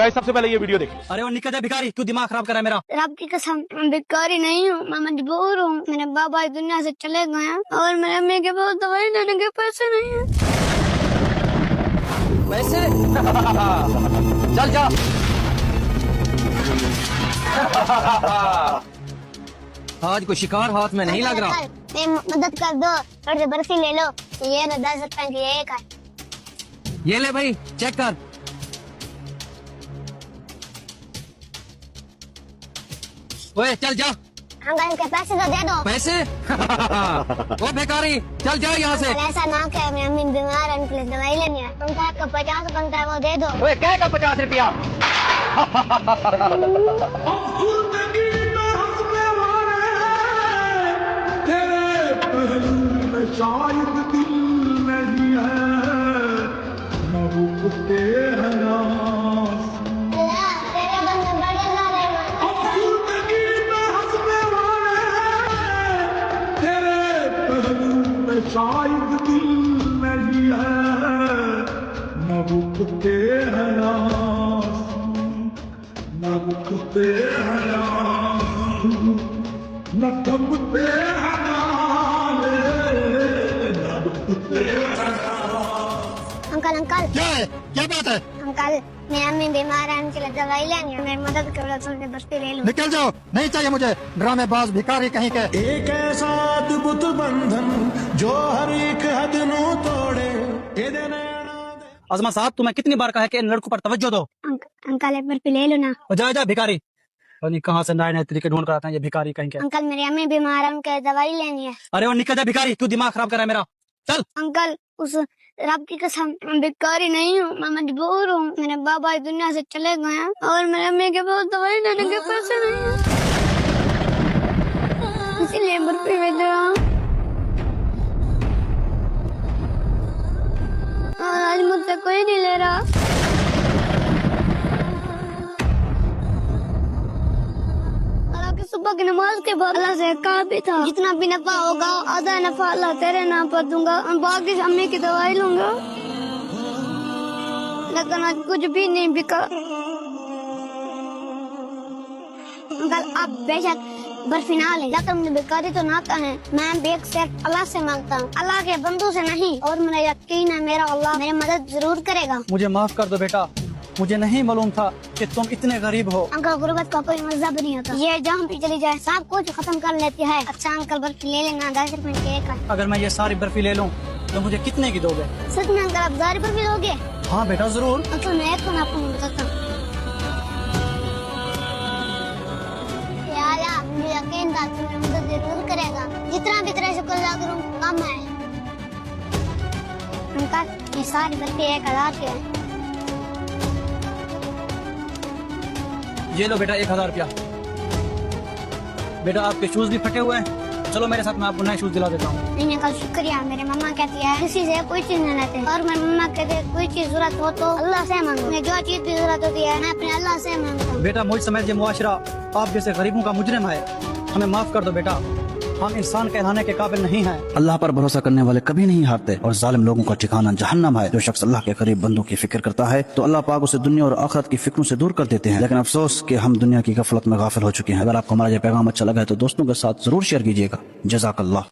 Guys सबसे पहले ये वीडियो देखें। अरे वो निकल जा भिखारी, तू दिमाग खराब करा मेरा। रब की कसम मैं भिखारी नहीं हूँ, मैं मजबूर हूँ। मेरे बाबा इस दुनिया से चले गए हैं और मेरे अम्मी के पास दवाई लेने के पैसे नहीं है। पैसे? चल जा। आज कोई शिकार हाथ में नहीं लग रहा। मदद कर दो, थोड़ी सी बर्फी ले लो। ये ना 10 रुपए की एक है। ये ले भाई, चेक कर। ओए चल जा। अंकल के पैसे तो दे दो। पैसे? ओ भिखारी, चल जा यहाँ से। ऐसा ना कहे, मेरी अम्मी बीमार है, उनके लिए दवाई लेनी है। तुमका का 50 बनता है वो दे दो। ओए क्या का 50 रुपया? शायद दिल नहीं है न वो कुत्ते हैं ना तेरे बंदे बड़े सारे जिंदगी में हंसने वाले हैं तेरे पहलू में शायद दिल नहीं है न वो कुत्ते हैं ना न वो कुत्ते हैं ना न थमते हैं अंकल अंकल क्या बात है? अंकल मेरी अम्मी बीमार है, उनके लिए दवाई लेनी है। मेरी मदद करो, थोड़ी बर्फी ले लो। निकल जाओ, नहीं चाहिए मुझे ड्रामेबाज भिखारी कहीं के। एक ऐसा अद्भुत बंधन जो हर एक हद नो तोड़े। अजमा साहब, तुम्हें कितनी बार कहा है कि इन लड़कों पर तवज्जो दो। अंकल एक बर्फी ले लो ना। जा जा भिखारी, और कहाँ से नए नए तरीके ढूंढ रहा था ये भिखारी कहीं के। अंकल मेरी अम्मी बीमार है, उनके दवाई लेनी है। अरे वो निकल जा भिखारी, तू दिमाग खराब करा मेरा। चल। अंकल उस रब की कसम मैं भिखारी नहीं हूँ, मैं मजबूर हूँ। मेरे बाबा इस दुनिया से चले गए हैं और मेरे अम्मी के पास दवाई लेने के पैसे नहीं है, इसीलिए बर्फी भेज रहा हूँ। और आज मुझसे कोई नहीं ले रहा। सुबह की नमाज के बाद अल्लाह से कहा भी था, जितना भी नफा होगा आधा नफा अल्लाह तेरे नाम पर दूंगा और बाकी से अम्मी की दवाई लूंगा। लेकिन आज कुछ भी नहीं बिका। अंकल आप बेशक बर्फी ना ले, लेकिन मुझे भिखारी तो ना कहें। मैं भी सिर्फ अल्लाह से मांगता हूँ, अल्लाह के बंदों से नहीं। और मेरा यकीन है मेरा अल्लाह मेरी मदद जरूर करेगा। मुझे माफ कर दो बेटा, मुझे नहीं मालूम था कि तुम इतने गरीब हो। अंकल गुर्बत का कोई मजहब नहीं होता, ये जहाँ भी चली जाए सब कुछ खत्म कर लेती है। अच्छा अंकल बर्फी ले लेना, 10 रुपए की एक है। अगर मैं ये सारी बर्फी ले लूं तो मुझे कितने की दोगे? सच में अंकल आप 10 रुपए दोगे? हाँ बेटा जरूर। अंकल मैं एक आपको बताता हूँ। मुझे यकीन था कि मेरी मदद जरूर करेगा, जितना भी तेरे शुक्र अदा करूँ कम है। अंकल ये सारी बर्फी 1000 की है। ये लो बेटा 1000 रुपया। बेटा आपके शूज भी फटे हुए हैं, चलो मेरे साथ मैं आपको नए शूज दिला देता हूँ। नहीं अंकल शुक्रिया। मेरी मम्मा कहती है किसी से कोई चीज नहीं लेते, और मेरी मम्मा कहती है कोई चीज जरूरत हो तो अल्लाह से मांगो। मैं जो चीज की जरूरत होती है मैं अपने अल्लाह से मांगता हूँ। बेटा मुझ समझ ये मुआशरा आप जैसे गरीबों का मुजरिम है, हमें माफ कर दो बेटा, हम इंसान कहलाने के काबिल नहीं हैं। अल्लाह पर भरोसा करने वाले कभी नहीं हारते और जालिम लोगों का ठिकाना जहन्नम है। जो शख्स अल्लाह के करीब बंदों की फिक्र करता है तो अल्लाह पाक उसे दुनिया और आखिरत की फिक्रों से दूर कर देते हैं। लेकिन अफसोस कि हम दुनिया की गफलत में गाफिल हो चुके हैं। अगर आपको हमारा ये पैगाम अच्छा लगा है तो दोस्तों के साथ जरूर शेयर कीजिएगा। जज़ाकल्लाह।